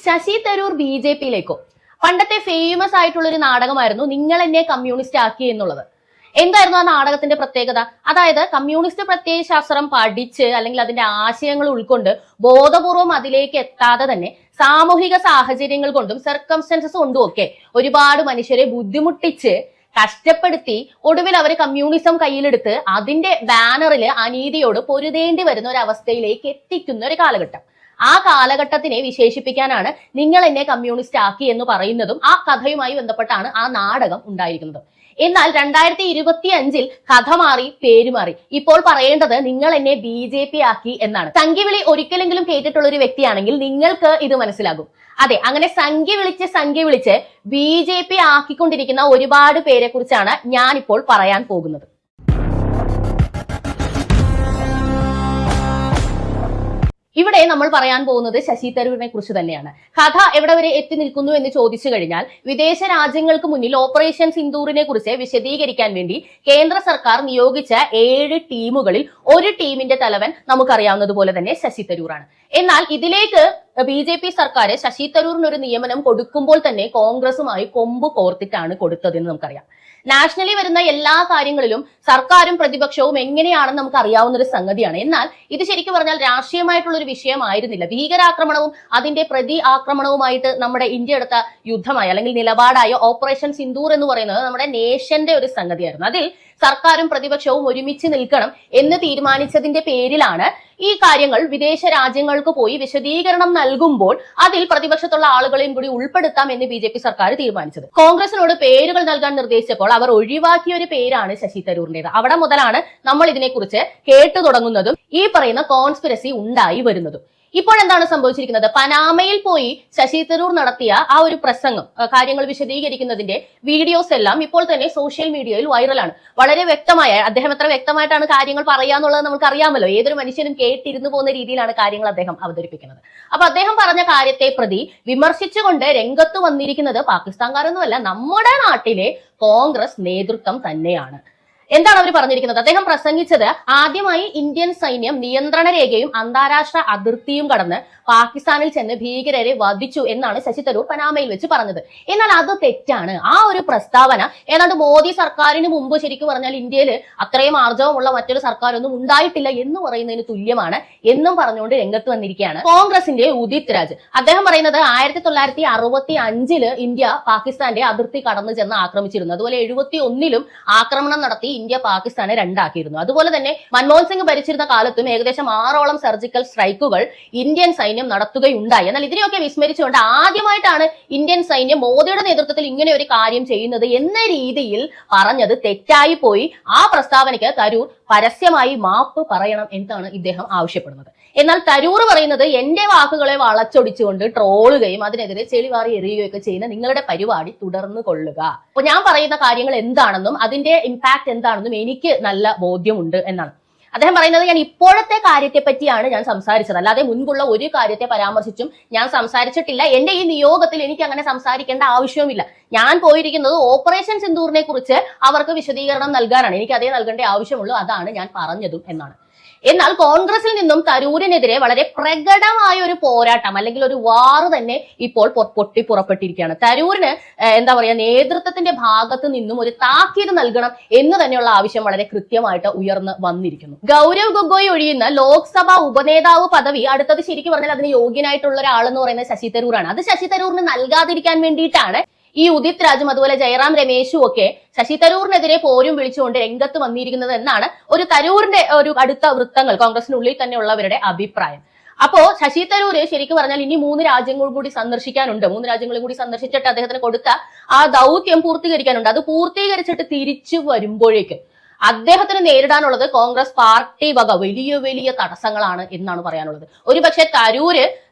ശശി തരൂർ ബി.ജെ.പിയിലേക്കോ? പണ്ടത്തെ ഫേമസ് ആയിട്ടുള്ള ഒരു നാടകമായിരുന്നു നിങ്ങൾ എന്നെ കമ്മ്യൂണിസ്റ്റ് ആക്കി എന്നുള്ളത്. എന്തായിരുന്നു ആ നാടകത്തിന്റെ പ്രത്യേകത? അതായത് കമ്മ്യൂണിസ്റ്റ് പ്രത്യയശാസ്ത്രം പഠിച്ച് അല്ലെങ്കിൽ അതിന്റെ ആശയങ്ങൾ ഉൾക്കൊണ്ട് ബോധപൂർവം അതിലേക്ക് എത്താതെ തന്നെ സാമൂഹിക സാഹചര്യങ്ങൾ കൊണ്ടും സർക്കംസ്റ്റൻസസ് കൊണ്ടും ഒക്കെ ഒരുപാട് മനുഷ്യരെ ബുദ്ധിമുട്ടിച്ച് കഷ്ടപ്പെടുത്തി ഒടുവിൽ അവർ കമ്മ്യൂണിസം കയ്യിലെടുത്ത് അതിന്റെ ബാനറിൽ അനീതിയോട് പൊരുതേണ്ടി വരുന്ന ഒരു അവസ്ഥയിലേക്ക് എത്തിക്കുന്ന ഒരു കാലഘട്ടം. ആ കാലഘട്ടത്തിനെ വിശേഷിപ്പിക്കാനാണ് നിങ്ങൾ എന്നെ കമ്മ്യൂണിസ്റ്റ് ആക്കി എന്ന് പറയുന്നതും ആ കഥയുമായി ബന്ധപ്പെട്ടാണ് ആ നാടകം ഉണ്ടായിരിക്കുന്നത്. എന്നാൽ 2025 കഥ മാറി, പേര് മാറി. ഇപ്പോൾ പറയേണ്ടത് നിങ്ങൾ എന്നെ ബി.ജെ.പി ആക്കി എന്നാണ്. സംഖ്യവിളി ഒരിക്കലെങ്കിലും കേട്ടിട്ടുള്ള ഒരു വ്യക്തിയാണെങ്കിൽ നിങ്ങൾക്ക് ഇത് മനസ്സിലാകും. അതെ, അങ്ങനെ സംഖ്യ വിളിച്ച് ബി.ജെ.പി ആക്കിക്കൊണ്ടിരിക്കുന്ന ഒരുപാട് പേരെ കുറിച്ചാണ് ഞാനിപ്പോൾ പറയാൻ പോകുന്നത്. ഇവിടെ നമ്മൾ പറയാൻ പോകുന്നത് ശശി തരൂരിനെ കുറിച്ച് തന്നെയാണ്. കഥ എവിടെ വരെ എത്തി നിൽക്കുന്നു എന്ന് ചോദിച്ചു കഴിഞ്ഞാൽ, വിദേശ രാജ്യങ്ങൾക്ക് മുന്നിൽ ഓപ്പറേഷൻ സിന്ദൂറിനെ കുറിച്ച് വിശദീകരിക്കാൻ വേണ്ടി കേന്ദ്ര സർക്കാർ നിയോഗിച്ച 7 ടീമുകളിൽ ഒരു ടീമിന്റെ തലവൻ നമുക്കറിയാവുന്നതുപോലെ തന്നെ ശശി തരൂറാണ്. എന്നാൽ ഇതിലേക്ക് ബി.ജെ.പി സർക്കാർ ശശി തരൂരിന് ഒരു നിയമനം കൊടുക്കുമ്പോൾ തന്നെ കോൺഗ്രസുമായി കൊമ്പ് കോർത്തിട്ടാണ് കൊടുത്തതെന്ന് നമുക്കറിയാം. നാഷണലി വരുന്ന എല്ലാ കാര്യങ്ങളിലും സർക്കാരും പ്രതിപക്ഷവും എങ്ങനെയാണെന്ന് നമുക്ക് അറിയാവുന്ന ഒരു സംഗതിയാണ്. എന്നാൽ ഇത് ശരിക്കും പറഞ്ഞാൽ രാഷ്ട്രീയമായിട്ടുള്ള ഒരു വിഷയമായിരുന്നില്ല. ഭീകരാക്രമണവും അതിന്റെ പ്രതി ആക്രമണവുമായിട്ട് നമ്മുടെ ഇന്ത്യ എടുത്ത യുദ്ധമായ അല്ലെങ്കിൽ നിലപാടായ ഓപ്പറേഷൻ സിന്ദൂർ എന്ന് പറയുന്നത് നമ്മുടെ നേഷന്റെ ഒരു സംഗതിയായിരുന്നു. അതിൽ സർക്കാരും പ്രതിപക്ഷവും ഒരുമിച്ച് നിൽക്കണം എന്ന് തീരുമാനിച്ചതിന്റെ പേരിലാണ് ഈ കാര്യങ്ങൾ വിദേശ രാജ്യങ്ങൾക്ക് പോയി വിശദീകരണം നൽകുമ്പോൾ അതിൽ പ്രതിപക്ഷത്തുള്ള ആളുകളെയും കൂടി ഉൾപ്പെടുത്താം എന്ന് ബി.ജെ.പി സർക്കാർ തീരുമാനിച്ചത്. കോൺഗ്രസിനോട് പേരുകൾ നൽകാൻ നിർദ്ദേശിച്ചപ്പോൾ അവർ ഒഴിവാക്കിയ ഒരു പേരാണ് ശശി തരൂരിന്റേത്. അവിടെ മുതലാണ് നമ്മൾ ഇതിനെക്കുറിച്ച് കേട്ടു തുടങ്ങുന്നതും ഈ പറയുന്ന കോൺസ്പിരസി ഉണ്ടായി വരുന്നതും. ഇപ്പോഴെന്താണ് സംഭവിച്ചിരിക്കുന്നത്? പനാമയിൽ പോയി ശശി തരൂർ നടത്തിയ ആ ഒരു പ്രസംഗം, കാര്യങ്ങൾ വിശദീകരിക്കുന്നതിന്റെ വീഡിയോസ് എല്ലാം ഇപ്പോൾ തന്നെ സോഷ്യൽ മീഡിയയിൽ വൈറലാണ്. വളരെ വ്യക്തമായ, അദ്ദേഹം എത്ര വ്യക്തമായിട്ടാണ് കാര്യങ്ങൾ പറയാന്നുള്ളത് നമുക്ക് അറിയാമല്ലോ. ഏതൊരു മനുഷ്യനും കേട്ടിരുന്നു പോകുന്ന രീതിയിലാണ് കാര്യങ്ങൾ അദ്ദേഹം അവതരിപ്പിക്കുന്നത്. അപ്പൊ അദ്ദേഹം പറഞ്ഞ കാര്യത്തെ പ്രതി വിമർശിച്ചുകൊണ്ട് രംഗത്ത് വന്നിരിക്കുന്നത് പാകിസ്ഥാൻകാരൊന്നുമല്ല, നമ്മുടെ നാട്ടിലെ കോൺഗ്രസ് നേതൃത്വം തന്നെയാണ്. എന്താണ് അവർ പറഞ്ഞിരിക്കുന്നത്? അദ്ദേഹം പ്രസംഗിച്ചത് ആദ്യമായി ഇന്ത്യൻ സൈന്യം നിയന്ത്രണ രേഖയും അന്താരാഷ്ട്ര അതിർത്തിയും കടന്ന് പാകിസ്ഥാനിൽ ചെന്ന് ഭീകരരെ വധിച്ചു എന്നാണ് ശശി തരൂർ പനാമയിൽ വെച്ച് പറഞ്ഞത്. എന്നാൽ അത് തെറ്റാണ്. ആ ഒരു പ്രസ്താവന ഏതാണ്ട് മോദി സർക്കാരിന് മുമ്പ് ശരിക്കും പറഞ്ഞാൽ ഇന്ത്യയിൽ അത്രയും ആർജവമുള്ള മറ്റൊരു സർക്കാരൊന്നും ഉണ്ടായിട്ടില്ല എന്ന് പറയുന്നതിന് തുല്യമാണ് എന്നും പറഞ്ഞുകൊണ്ട് രംഗത്ത് വന്നിരിക്കുകയാണ് കോൺഗ്രസിന്റെ ഉദിത് രാജ്. അദ്ദേഹം പറയുന്നത് 1965 ഇന്ത്യ പാകിസ്ഥാന്റെ അതിർത്തി കടന്നു ചെന്ന് ആക്രമിച്ചിരുന്നു. അതുപോലെ 71 ആക്രമണം നടത്തി ഇന്ത്യ പാകിസ്ഥാനെ രണ്ടാക്കിയിരുന്നു. അതുപോലെ തന്നെ മൻമോഹൻ സിംഗ് ഭരിച്ചിരുന്ന കാലത്തും ഏകദേശം 6ഓളം സർജിക്കൽ സ്ട്രൈക്കുകൾ ഇന്ത്യൻ സൈന്യം നടത്തുകയുണ്ടായി. എന്നാൽ ഇതിനെയൊക്കെ വിസ്മരിച്ചുകൊണ്ട് ആദ്യമായിട്ടാണ് ഇന്ത്യൻ സൈന്യം മോദിയുടെ നേതൃത്വത്തിൽ ഇങ്ങനെ ഒരു കാര്യം ചെയ്യുന്നത് എന്ന രീതിയിൽ പറഞ്ഞത് തെറ്റായി പോയി. ആ പ്രസ്താവനയ്ക്ക് തരൂർ പരസ്യമായി മാപ്പ് പറയണം എന്നാണ് ഇദ്ദേഹം ആവശ്യപ്പെടുന്നത്. എന്നാൽ തരൂർ പറയുന്നത് എന്റെ വാക്കുകളെ വളച്ചൊടിച്ചുകൊണ്ട് ട്രോളുകയും അതിനെതിരെ ചെളിവാറി എറിയുകയൊക്കെ ചെയ്യുന്ന നിങ്ങളുടെ പരിപാടി തുടർന്നു കൊള്ളുക. അപ്പൊ ഞാൻ പറയുന്ന കാര്യങ്ങൾ എന്താണെന്നും അതിന്റെ ഇമ്പാക്ട് എന്താണെന്നും എനിക്ക് നല്ല ബോധ്യമുണ്ട് എന്നാണ് അദ്ദേഹം പറയുന്നത്. ഞാൻ ഇപ്പോഴത്തെ കാര്യത്തെ പറ്റിയാണ് ഞാൻ സംസാരിച്ചത്, അല്ലാതെ മുൻപുള്ള ഒരു കാര്യത്തെ പരാമർശിച്ചും ഞാൻ സംസാരിച്ചിട്ടില്ല. എന്റെ ഈ നിയോഗത്തിൽ എനിക്ക് അങ്ങനെ സംസാരിക്കേണ്ട ആവശ്യവുമില്ല. ഞാൻ പോയിരിക്കുന്നത് ഓപ്പറേഷൻ സിന്ദൂറിനെ കുറിച്ച് അവർക്ക് വിശദീകരണം നൽകാനാണ്. എനിക്ക് അതേ നൽകേണ്ട ആവശ്യമുള്ളൂ, അതാണ് ഞാൻ പറഞ്ഞതും എന്നാണ്. എന്നാൽ കോൺഗ്രസിൽ നിന്നും തരൂരിനെതിരെ വളരെ പ്രകടമായ ഒരു പോരാട്ടം അല്ലെങ്കിൽ ഒരു വാറ് തന്നെ ഇപ്പോൾ പൊട്ടിപ്പുറപ്പെട്ടിരിക്കുകയാണ്. തരൂരിന് എന്താ പറയാ, നേതൃത്വത്തിന്റെ ഭാഗത്ത് നിന്നും ഒരു താക്കീത് നൽകണം എന്ന് തന്നെയുള്ള ആവശ്യം വളരെ കൃത്യമായിട്ട് ഉയർന്നു വന്നിരിക്കുന്നു. ഗൗരവ് ഗൊഗോയ് ഒഴിയുന്ന ലോക്സഭാ ഉപനേതാവ് പദവി അടുത്തത് ശരിക്കും പറഞ്ഞാൽ അതിന് യോഗ്യനായിട്ടുള്ള ഒരാളെന്ന് പറയുന്നത് ശശി തരൂറാണ്. അത് ശശി തരൂരിന് നൽകാതിരിക്കാൻ വേണ്ടിയിട്ടാണ് ഈ ഉദിത് രാജും അതുപോലെ ജയറാം രമേശും ഒക്കെ ശശി തരൂരിനെതിരെ പോരും വിളിച്ചുകൊണ്ട് രംഗത്ത് വന്നിരിക്കുന്നത് എന്നാണ് ഒരു തരൂരിന്റെ ഒരു അടുത്ത വൃത്തങ്ങൾ കോൺഗ്രസിനുള്ളിൽ തന്നെ ഉള്ളവരുടെ അഭിപ്രായം. അപ്പോ ശശി തരൂര് ശരിക്കും പറഞ്ഞാൽ ഇനി 3 രാജ്യങ്ങൾ കൂടി സന്ദർശിക്കാനുണ്ട്. 3 രാജ്യങ്ങളും കൂടി സന്ദർശിച്ചിട്ട് അദ്ദേഹത്തിന് കൊടുത്ത ആ ദൗത്യം പൂർത്തീകരിക്കാനുണ്ട്. അത് പൂർത്തീകരിച്ചിട്ട് തിരിച്ചു വരുമ്പോഴേക്കും അദ്ദേഹത്തിന് നേരിടാനുള്ളത് കോൺഗ്രസ് പാർട്ടി വക വലിയ വലിയ തടസ്സങ്ങളാണ് എന്നാണ് പറയാനുള്ളത്. ഒരുപക്ഷെ തരൂര്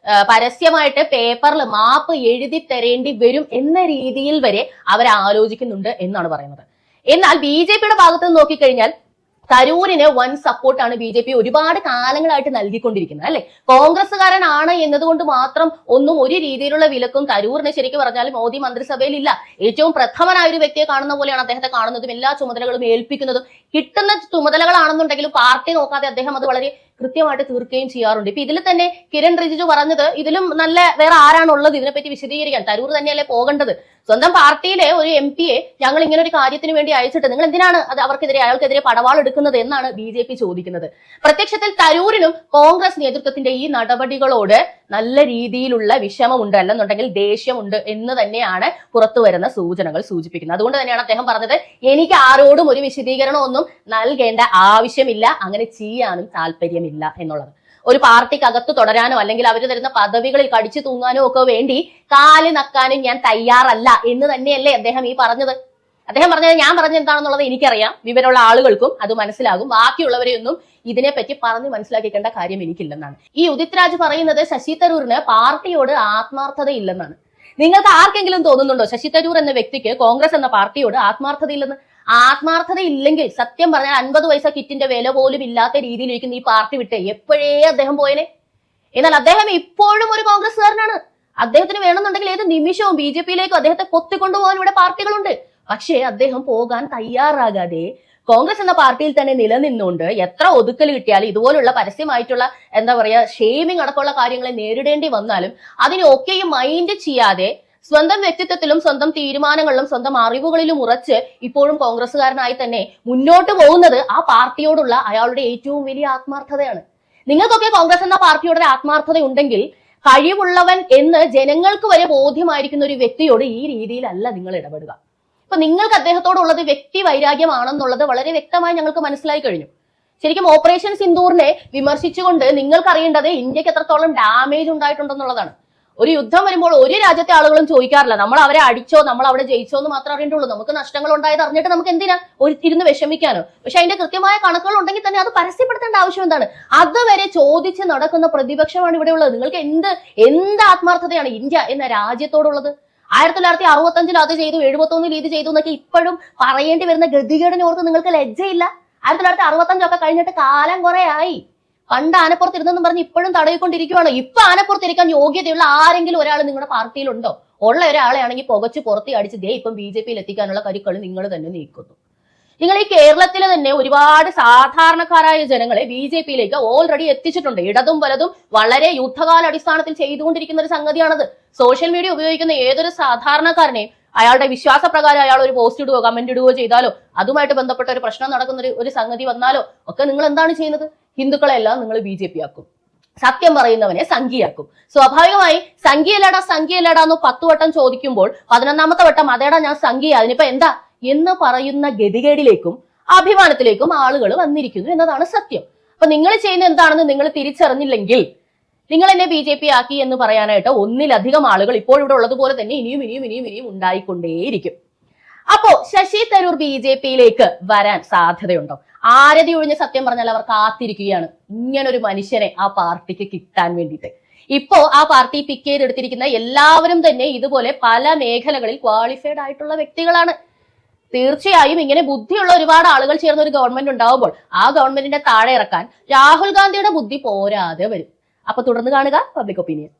പരസ്യമായിട്ട് പേപ്പറിൽ മാപ്പ് എഴുതി തരേണ്ടി വരും എന്ന രീതിയിൽ വരെ അവർ ആലോചിക്കുന്നുണ്ട് എന്നാണ് പറയുന്നത്. എന്നാൽ ബി.ജെ.പിയുടെ ഭാഗത്ത് നിന്ന് നോക്കിക്കഴിഞ്ഞാൽ തരൂരിന് വൻ സപ്പോർട്ടാണ് ബി.ജെ.പി ഒരുപാട് കാലങ്ങളായിട്ട് നൽകിക്കൊണ്ടിരിക്കുന്നത്, അല്ലെ? കോൺഗ്രസ്സുകാരനാണ് എന്നതുകൊണ്ട് മാത്രം ഒന്നും ഒരു രീതിയിലുള്ള വിലക്കും തരൂരിന് ശരിക്കും പറഞ്ഞാൽ മോദി മന്ത്രിസഭയിൽ ഇല്ല. ഏറ്റവും പ്രഥമനായ ഒരു വ്യക്തിയെ കാണുന്ന പോലെയാണ് അദ്ദേഹത്തെ കാണുന്നതും എല്ലാ ചുമതലകളും ഏൽപ്പിക്കുന്നതും. കിട്ടുന്ന ചുമതലകളാണെന്നുണ്ടെങ്കിലും പാർട്ടി നോക്കാതെ അദ്ദേഹം അത് വളരെ കൃത്യമായിട്ട് തീർക്കുകയും ചെയ്യാറുണ്ട്. ഇപ്പൊ ഇതിൽ തന്നെ കിരൺ റിജിജു പറഞ്ഞത് ഇതിലും നല്ല വേറെ ആരാണുള്ളത് ഇതിനെപ്പറ്റി വിശദീകരിക്കാൻ? തരൂർ തന്നെയല്ലേ പോകേണ്ടത്? സ്വന്തം പാർട്ടിയിലെ ഒരു MP-യെ ഞങ്ങൾ ഇങ്ങനെ ഒരു കാര്യത്തിന് വേണ്ടി അയച്ചിട്ട് നിങ്ങൾ എന്തിനാണ് അത് അയാൾക്കെതിരെ പടവാൾ എടുക്കുന്നത് എന്നാണ് BJP ചോദിക്കുന്നത്. പ്രത്യക്ഷത്തിൽ തരൂരിനും കോൺഗ്രസ് നേതൃത്വത്തിന്റെ ഈ നടപടികളോട് നല്ല രീതിയിലുള്ള വിഷമമുണ്ട്, അല്ലെന്നുണ്ടെങ്കിൽ ദേഷ്യമുണ്ട് എന്ന് തന്നെയാണ് പുറത്തു വരുന്ന സൂചനകൾ സൂചിപ്പിക്കുന്നത്. അതുകൊണ്ട് തന്നെയാണ് അദ്ദേഹം പറഞ്ഞത്, എനിക്ക് ആരോടും ഒരു വിശദീകരണമൊന്നും നൽകേണ്ട ആവശ്യമില്ല, അങ്ങനെ ചെയ്യാനും താല്പര്യമില്ല എന്നുള്ളത്. ഒരു പാർട്ടിക്കകത്ത് തുടരാനോ അല്ലെങ്കിൽ അവർ തരുന്ന പദവികളിൽ കടിച്ചു തൂങ്ങാനോ ഒക്കെ വേണ്ടി കാല് നക്കാനും ഞാൻ തയ്യാറല്ല എന്ന് തന്നെയല്ലേ അദ്ദേഹം ഈ പറഞ്ഞത്. അദ്ദേഹം പറഞ്ഞത് ഞാൻ പറഞ്ഞത് എന്താണെന്നുള്ളത് എനിക്കറിയാം, വിവരമുള്ള ആളുകൾക്കും അത് മനസ്സിലാകും, ബാക്കിയുള്ളവരെയൊന്നും ഇതിനെപ്പറ്റി പറഞ്ഞ് മനസ്സിലാക്കിക്കേണ്ട കാര്യം എനിക്കില്ലെന്നാണ്. ഈ ഉദിത് രാജ് പറയുന്നത് ശശി തരൂരിന് പാർട്ടിയോട് ആത്മാർത്ഥതയില്ലെന്നാണ്. നിങ്ങൾക്ക് ആർക്കെങ്കിലും തോന്നുന്നുണ്ടോ ശശി തരൂർ എന്ന വ്യക്തിക്ക് കോൺഗ്രസ് എന്ന പാർട്ടിയോട് ആത്മാർത്ഥതയില്ലെന്ന്? ആത്മാർത്ഥത ഇല്ലെങ്കിൽ സത്യം പറഞ്ഞാൽ 50 പൈസ കിറ്റിന്റെ വില പോലും ഇല്ലാത്ത രീതിയിലേക്ക് ഈ പാർട്ടി വിട്ട് എപ്പോഴേ അദ്ദേഹം പോയനെ. എന്നാൽ അദ്ദേഹം ഇപ്പോഴും ഒരു കോൺഗ്രസ്സുകാരനാണ്. അദ്ദേഹത്തിന് വേണമെന്നുണ്ടെങ്കിൽ ഏത് നിമിഷവും BJP-യിലേക്കും അദ്ദേഹത്തെ കൊത്തിക്കൊണ്ടുപോകാൻ ഇവിടെ പാർട്ടികളുണ്ട്. പക്ഷേ അദ്ദേഹം പോകാൻ തയ്യാറാകാതെ കോൺഗ്രസ് എന്ന പാർട്ടിയിൽ തന്നെ നിലനിന്നുകൊണ്ട് എത്ര ഒതുക്കൽ കിട്ടിയാലും ഇതുപോലുള്ള പരസ്യമായിട്ടുള്ള ഷെയ്മിങ് അടക്കമുള്ള കാര്യങ്ങളെ നേരിടേണ്ടി വന്നാലും അതിനൊക്കെയും മൈൻഡ് ചെയ്യാതെ സ്വന്തം വ്യക്തിത്വത്തിലും സ്വന്തം തീരുമാനങ്ങളിലും സ്വന്തം അറിവുകളിലും ഉറച്ച് ഇപ്പോഴും കോൺഗ്രസ്സുകാരനായി തന്നെ മുന്നോട്ട് പോകുന്നത് ആ പാർട്ടിയോടുള്ള അയാളുടെ ഏറ്റവും വലിയ ആത്മാർത്ഥതയാണ്. നിങ്ങൾക്കൊക്കെ കോൺഗ്രസ് എന്ന പാർട്ടിയോട് ആത്മാർത്ഥത ഉണ്ടെങ്കിൽ കഴിവുള്ളവൻ എന്ന് ജനങ്ങൾക്ക് വരെ ബോധ്യമായിരിക്കുന്ന ഒരു വ്യക്തിയോട് ഈ രീതിയിലല്ല നിങ്ങൾ ഇടപെടുക. ഇപ്പൊ നിങ്ങൾക്ക് അദ്ദേഹത്തോടുള്ളത് വ്യക്തി വൈരാഗ്യമാണെന്നുള്ളത് വളരെ വ്യക്തമായി ഞങ്ങൾക്ക് മനസ്സിലായി കഴിഞ്ഞു. ശരിക്കും ഓപ്പറേഷൻ സിന്ദൂറിനെ വിമർശിച്ചുകൊണ്ട് നിങ്ങൾക്ക് അറിയേണ്ടത് ഇന്ത്യക്ക് എത്രത്തോളം ഡാമേജ് ഉണ്ടായിട്ടുണ്ടെന്നുള്ളതാണ്. ഒരു യുദ്ധം വരുമ്പോൾ ഒരു രാജ്യത്തെ ആളുകളും ചോദിക്കാറില്ല നമ്മൾ അവരെ അടിച്ചോ നമ്മൾ അവിടെ ജയിച്ചോ എന്ന് മാത്രമേ അറിയേണ്ടുള്ളൂ. നമുക്ക് നഷ്ടങ്ങൾ ഉണ്ടായത് അറിഞ്ഞിട്ട് നമുക്ക് എന്തിനാ ഇരുന്ന് വിഷമിക്കാനോ? പക്ഷെ അതിന്റെ കൃത്യമായ കണക്കുകൾ ഉണ്ടെങ്കിൽ തന്നെ അത് പരസ്യപ്പെടുത്തേണ്ട ആവശ്യം എന്താണ്? അതുവരെ ചോദിച്ച് നടക്കുന്ന പ്രതിപക്ഷമാണ് ഇവിടെ ഉള്ളത്. നിങ്ങൾക്ക് എന്ത് ആത്മാർത്ഥതയാണ് ഇന്ത്യ എന്ന രാജ്യത്തോടുള്ളത്? 1965 അത് ചെയ്തു, 71 ഇത് ചെയ്തു എന്നൊക്കെ ഇപ്പോഴും പറയേണ്ടി വരുന്ന ഗതികേടിനെ ഓർത്ത് നിങ്ങൾക്ക് ലജ്ജയില്ല? 1965 കഴിഞ്ഞിട്ട് കാലം കുറെ ആയി. പണ്ട് ആനപ്പുറത്തിരുന്നെന്നും പറഞ്ഞ് ഇപ്പോഴും തടയിക്കൊണ്ടിരിക്കുകയാണ്. ഇപ്പൊ ആനപ്പുറത്തിരിക്കാൻ യോഗ്യതയുള്ള ആരെങ്കിലും ഒരാൾ നിങ്ങളുടെ പാർട്ടിയിലുണ്ടോ? ഉള്ള ഒരാളെ ആണെങ്കിൽ പുകച്ചു പുറത്തി അടിച്ച് ഇപ്പം BJP-യിൽ എത്തിക്കാനുള്ള കരുക്കൾ നിങ്ങൾ തന്നെ നീക്കുന്നു. നിങ്ങൾ ഈ കേരളത്തിലെ തന്നെ ഒരുപാട് സാധാരണക്കാരായ ജനങ്ങളെ BJP-യിലേക്ക് ഓൾറെഡി എത്തിച്ചിട്ടുണ്ട്. ഇടതും വലതും വളരെ യുദ്ധകാലാടിസ്ഥാനത്തിൽ ചെയ്തുകൊണ്ടിരിക്കുന്ന ഒരു സംഗതിയാണത്. സോഷ്യൽ മീഡിയ ഉപയോഗിക്കുന്ന ഏതൊരു സാധാരണക്കാരനെയും അയാളുടെ വിശ്വാസപ്രകാരം അയാൾ ഒരു പോസ്റ്റ് ഇടുകയോ കമന്റ് ഇടുകയോ ചെയ്താലോ അതുമായിട്ട് ബന്ധപ്പെട്ട ഒരു പ്രശ്നം നടക്കുന്ന ഒരു സംഗതി വന്നാലോ ഒക്കെ നിങ്ങൾ എന്താണ് ചെയ്യുന്നത്? ഹിന്ദുക്കളെല്ലാം നിങ്ങൾ BJP ആക്കും, സത്യം പറയുന്നവനെ സംഘിയാക്കും. സ്വാഭാവികമായി സംഘിയല്ലേടാ എന്ന് 10 വട്ടം ചോദിക്കുമ്പോൾ 11ാമത്തെ വട്ടം അതേടാ ഞാൻ സംഘിയ അതിനിപ്പോ എന്താ എന്ന് പറയുന്ന ഗതികേടിലേക്കും അഭിമാനത്തിലേക്കും ആളുകൾ വന്നിരിക്കുന്നു എന്നതാണ് സത്യം. അപ്പൊ നിങ്ങൾ ചെയ്യുന്ന എന്താണെന്ന് നിങ്ങൾ തിരിച്ചറിഞ്ഞില്ലെങ്കിൽ നിങ്ങൾ എന്നെ BJP ആക്കി എന്ന് പറയാനായിട്ട് ഒന്നിലധികം ആളുകൾ ഇപ്പോൾ ഇവിടെ ഉള്ളതുപോലെ തന്നെ ഇനിയും ഉണ്ടായിക്കൊണ്ടേയിരിക്കും. അപ്പോ ശശി തരൂർ BJP-യിലേക്ക് വരാൻ സാധ്യതയുണ്ടോ? ആരതി ഒഴിഞ്ഞ സത്യം പറഞ്ഞാൽ അവർ കാത്തിരിക്കുകയാണ് ഇങ്ങനൊരു മനുഷ്യനെ ആ പാർട്ടിക്ക് കിട്ടാൻ വേണ്ടിയിട്ട്. ഇപ്പോ ആ പാർട്ടി പിക്ക് ചെയ്തെടുത്തിരിക്കുന്ന എല്ലാവരും തന്നെ ഇതുപോലെ പല മേഖലകളിൽ ക്വാളിഫൈഡ് ആയിട്ടുള്ള വ്യക്തികളാണ്. തീർച്ചയായും ഇങ്ങനെ ബുദ്ധിയുള്ള ഒരുപാട് ആളുകൾ ചേർന്ന ഒരു ഗവൺമെന്റ് ഉണ്ടാവുമ്പോൾ ആ ഗവൺമെന്റിന്റെ താഴെ ഇറക്കാൻ രാഹുൽ ഗാന്ധിയുടെ ബുദ്ധി പോരാതെ വരും. അപ്പൊ തുടർന്ന് കാണുക പബ്ലിക് ഒപ്പീനിയൻ.